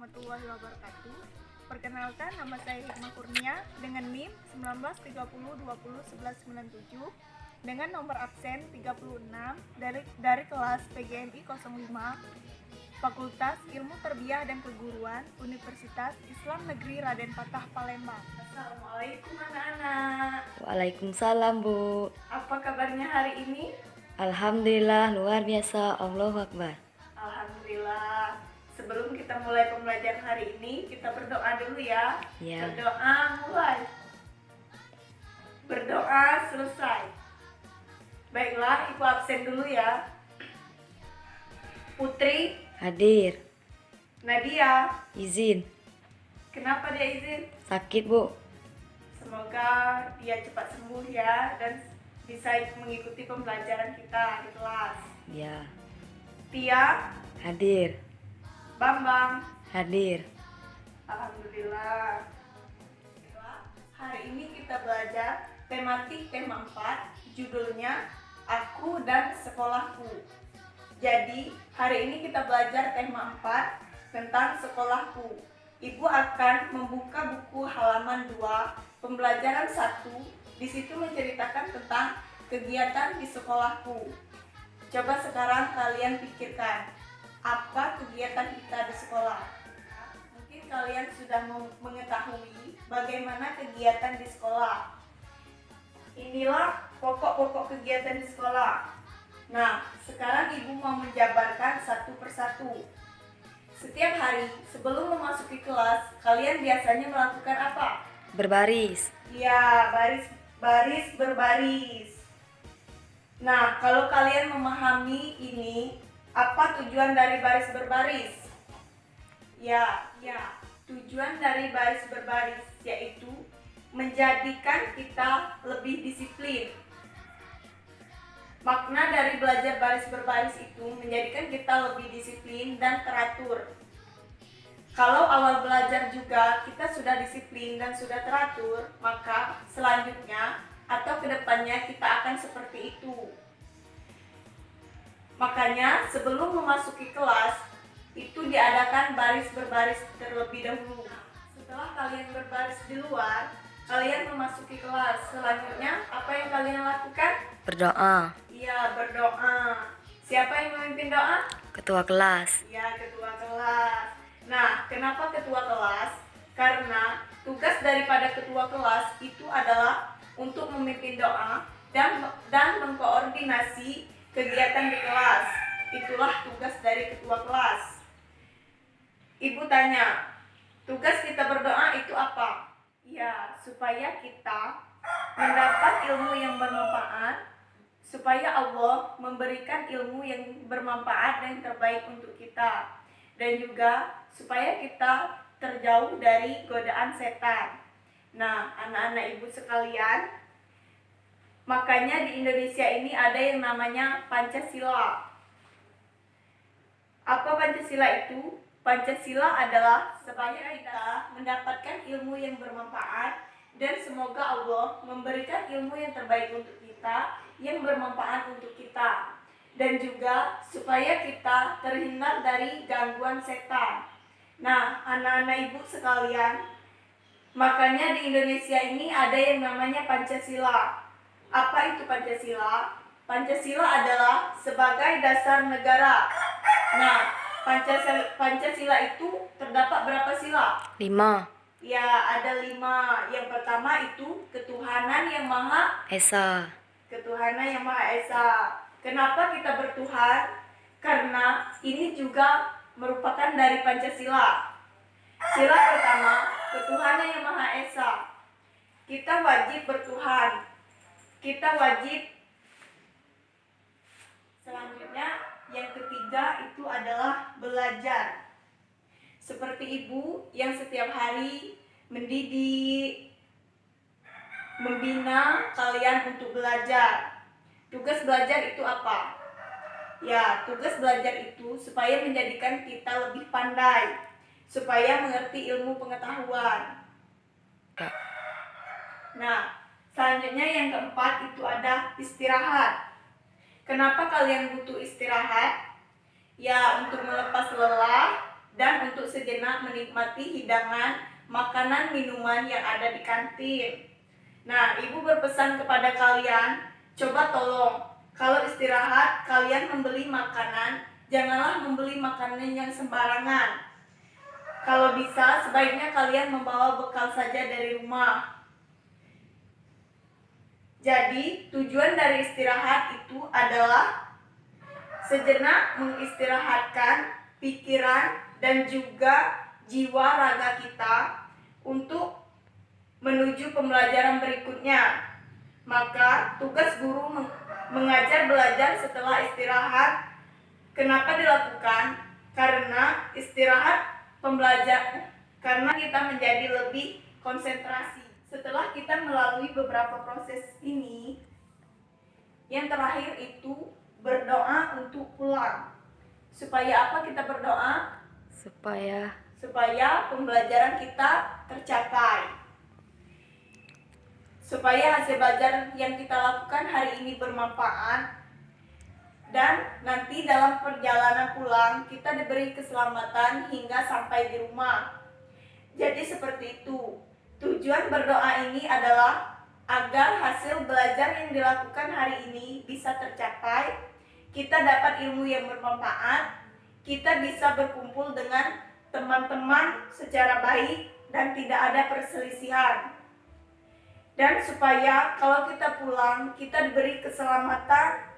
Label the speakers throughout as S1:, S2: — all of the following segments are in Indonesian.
S1: warahmatullahi wabarakatuh. Perkenalkan, nama saya Hikmah Kurnia dengan NIM 1930201197 dengan nomor absen 36 dari kelas PGMI 05 Fakultas Ilmu Tarbiyah dan Keguruan Universitas Islam Negeri Raden Patah Palembang. Assalamualaikum anak-anak.
S2: Waalaikumsalam, Bu.
S1: Apa kabarnya hari ini?
S2: Alhamdulillah, luar biasa. Allahu Akbar.
S1: Alhamdulillah. Sebelum kita mulai pembelajaran hari ini, kita berdoa dulu ya.
S2: Ya.
S1: Berdoa mulai. Berdoa selesai. Baiklah, Ibu absen dulu ya. Putri,
S2: Hadir.
S1: Nadia,
S2: Izin.
S1: kenapa dia izin?
S2: Sakit, Bu.
S1: Semoga dia cepat sembuh ya dan bisa mengikuti pembelajaran kita di kelas.
S2: Ya.
S1: Tia,
S2: Hadir.
S1: Bambang,
S2: Hadir.
S1: alhamdulillah. Hari ini kita belajar tematik tema 4, judulnya Aku dan Sekolahku. Jadi, hari ini kita belajar tema 4 tentang sekolahku. Ibu akan membuka buku halaman 2, pembelajaran 1. Di situ menceritakan tentang kegiatan di sekolahku. Coba sekarang kalian pikirkan, apa kegiatan kita di sekolah? Mungkin kalian sudah mengetahui bagaimana kegiatan di sekolah. Inilah pokok-pokok kegiatan di sekolah. Nah, sekarang Ibu mau menjabarkan satu persatu. Setiap hari sebelum memasuki kelas, kalian biasanya melakukan apa?
S2: Berbaris.
S1: Ya, baris berbaris. Nah, kalau kalian memahami ini, apa tujuan dari baris berbaris? Ya, tujuan dari baris berbaris yaitu menjadikan kita lebih disiplin. Makna dari belajar baris berbaris itu menjadikan kita lebih disiplin dan teratur. Kalau awal belajar juga kita sudah disiplin dan sudah teratur, maka selanjutnya atau kedepannya kita akan seperti itu. Makanya sebelum memasuki kelas, itu diadakan baris berbaris terlebih dahulu. Setelah kalian berbaris di luar, kalian memasuki kelas. Selanjutnya, apa yang kalian lakukan?
S2: Berdoa.
S1: Iya, berdoa. Siapa yang memimpin doa?
S2: Ketua kelas.
S1: Ya, ketua kelas. Nah, kenapa ketua kelas? Karena tugas daripada ketua kelas itu adalah untuk memimpin doa dan mengkoordinasi kegiatan di kelas. Itulah tugas dari ketua kelas. Ibu tanya, tugas kita berdoa itu apa? Ya, supaya kita mendapat ilmu yang bermanfaat, supaya Allah memberikan ilmu yang bermanfaat dan terbaik untuk kita, dan juga supaya kita terjauh dari godaan setan. Nah, anak-anak ibu sekalian, makanya di Indonesia ini ada yang namanya Pancasila. Apa Pancasila itu? Pancasila adalah supaya kita mendapatkan ilmu yang bermanfaat dan semoga Allah memberikan ilmu yang terbaik untuk kita, yang bermanfaat untuk kita, dan juga supaya kita terhindar dari gangguan setan. Nah, anak-anak ibu sekalian, makanya di Indonesia ini ada yang namanya Pancasila. Apa itu Pancasila? Pancasila adalah sebagai dasar negara. Nah, Pancasila itu terdapat berapa sila?
S2: 5.
S1: Ya, ada 5. Yang pertama itu ketuhanan yang Maha
S2: Esa.
S1: Ketuhanan yang Maha Esa. Kenapa kita bertuhan? Karena ini juga merupakan dari Pancasila. Sila pertama, ketuhanan yang Maha Esa. Kita wajib bertuhan. Kita wajib. Selanjutnya, yang ketiga itu adalah belajar. Seperti ibu yang setiap hari mendidik, membina kalian untuk belajar. Tugas belajar itu apa? Ya, tugas belajar itu supaya menjadikan kita lebih pandai, supaya mengerti ilmu pengetahuan. Nah, selanjutnya yang keempat itu ada istirahat. Kenapa kalian butuh istirahat? Ya, untuk melepas lelah dan untuk sejenak sejenak menikmati hidangan, makanan, minuman yang ada di kantin. Nah, ibu berpesan kepada kalian, coba tolong, kalau istirahat kalian membeli makanan, janganlah membeli makanan yang sembarangan. Kalau bisa, sebaiknya kalian membawa bekal saja dari rumah. Jadi, tujuan dari istirahat itu adalah sejenak mengistirahatkan pikiran dan juga jiwa raga kita untuk menuju pembelajaran berikutnya. Maka, tugas guru mengajar belajar setelah istirahat. Kenapa dilakukan? Karena istirahat karena kita menjadi lebih konsentrasi. Setelah kita melalui beberapa proses ini, yang terakhir itu berdoa untuk pulang. Supaya apa kita berdoa? Supaya pembelajaran kita tercapai. Supaya hasil belajar yang kita lakukan hari ini bermanfaat. Dan nanti dalam perjalanan pulang kita diberi keselamatan hingga sampai di rumah. Jadi seperti itu. Tujuan berdoa ini adalah agar hasil belajar yang dilakukan hari ini bisa tercapai, kita dapat ilmu yang bermanfaat, kita bisa berkumpul dengan teman-teman secara baik dan tidak ada perselisihan. Dan supaya kalau kita pulang kita diberi keselamatan.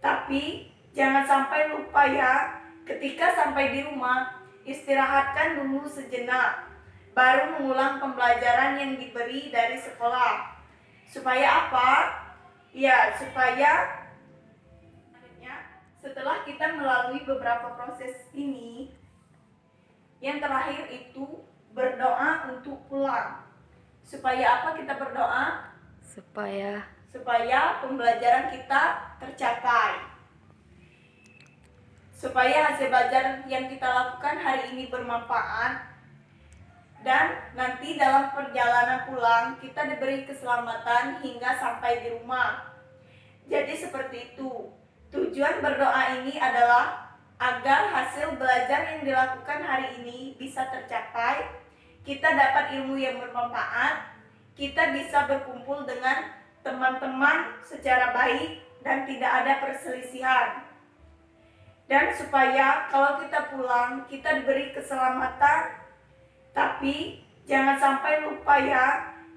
S1: Tapi jangan sampai lupa ya, ketika sampai di rumah, istirahatkan dulu sejenak, baru mengulang pembelajaran yang diberi dari sekolah. Supaya apa? Ya, supaya setelah kita melalui beberapa proses ini, yang terakhir itu berdoa untuk pulang. Supaya apa kita berdoa? Supaya pembelajaran kita tercapai. Supaya hasil belajar yang kita lakukan hari ini bermanfaat. Dan nanti dalam perjalanan pulang kita diberi keselamatan hingga sampai di rumah. Jadi seperti itu. Tujuan berdoa ini adalah agar hasil belajar yang dilakukan hari ini bisa tercapai. Kita dapat ilmu yang bermanfaat. Kita bisa berkumpul dengan teman-teman secara baik dan tidak ada perselisihan. Dan supaya kalau kita pulang kita diberi keselamatan. Tapi jangan sampai lupa ya,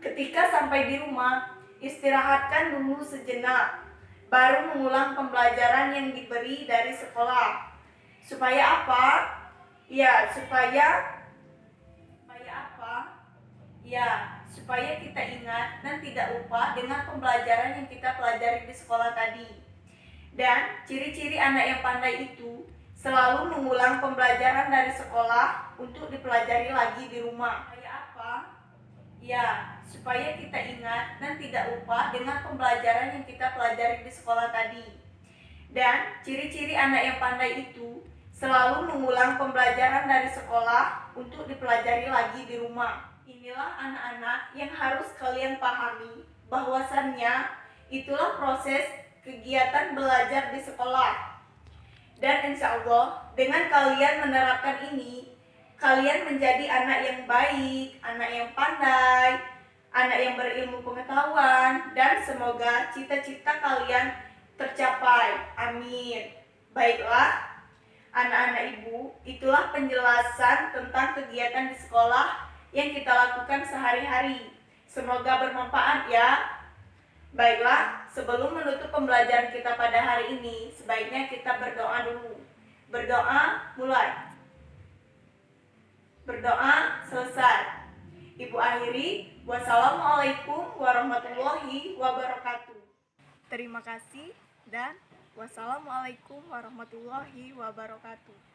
S1: ketika sampai di rumah istirahatkan dulu sejenak, baru mengulang pembelajaran yang diberi dari sekolah. Supaya apa? Ya, supaya apa? Ya, supaya kita ingat dan tidak lupa dengan pembelajaran yang kita pelajari di sekolah tadi. Dan ciri-ciri anak yang pandai itu selalu mengulang pembelajaran dari sekolah untuk dipelajari lagi di rumah. Supaya apa? Ya, supaya kita ingat dan tidak lupa dengan pembelajaran yang kita pelajari di sekolah tadi. Dan ciri-ciri anak yang pandai itu selalu mengulang pembelajaran dari sekolah untuk dipelajari lagi di rumah. Inilah anak-anak yang harus kalian pahami, bahwasannya itulah proses kegiatan belajar di sekolah. Dan insya Allah dengan kalian menerapkan ini, kalian menjadi anak yang baik, anak yang pandai, anak yang berilmu pengetahuan, dan semoga cita-cita kalian tercapai. Amin. Baiklah anak-anak ibu, itulah penjelasan tentang kegiatan di sekolah yang kita lakukan sehari-hari. Semoga bermanfaat ya. Baiklah, sebelum menutup pembelajaran kita pada hari ini, sebaiknya kita berdoa dulu. Berdoa mulai. Berdoa selesai. Ibu akhiri, wassalamualaikum warahmatullahi wabarakatuh. Terima kasih dan wassalamualaikum warahmatullahi wabarakatuh.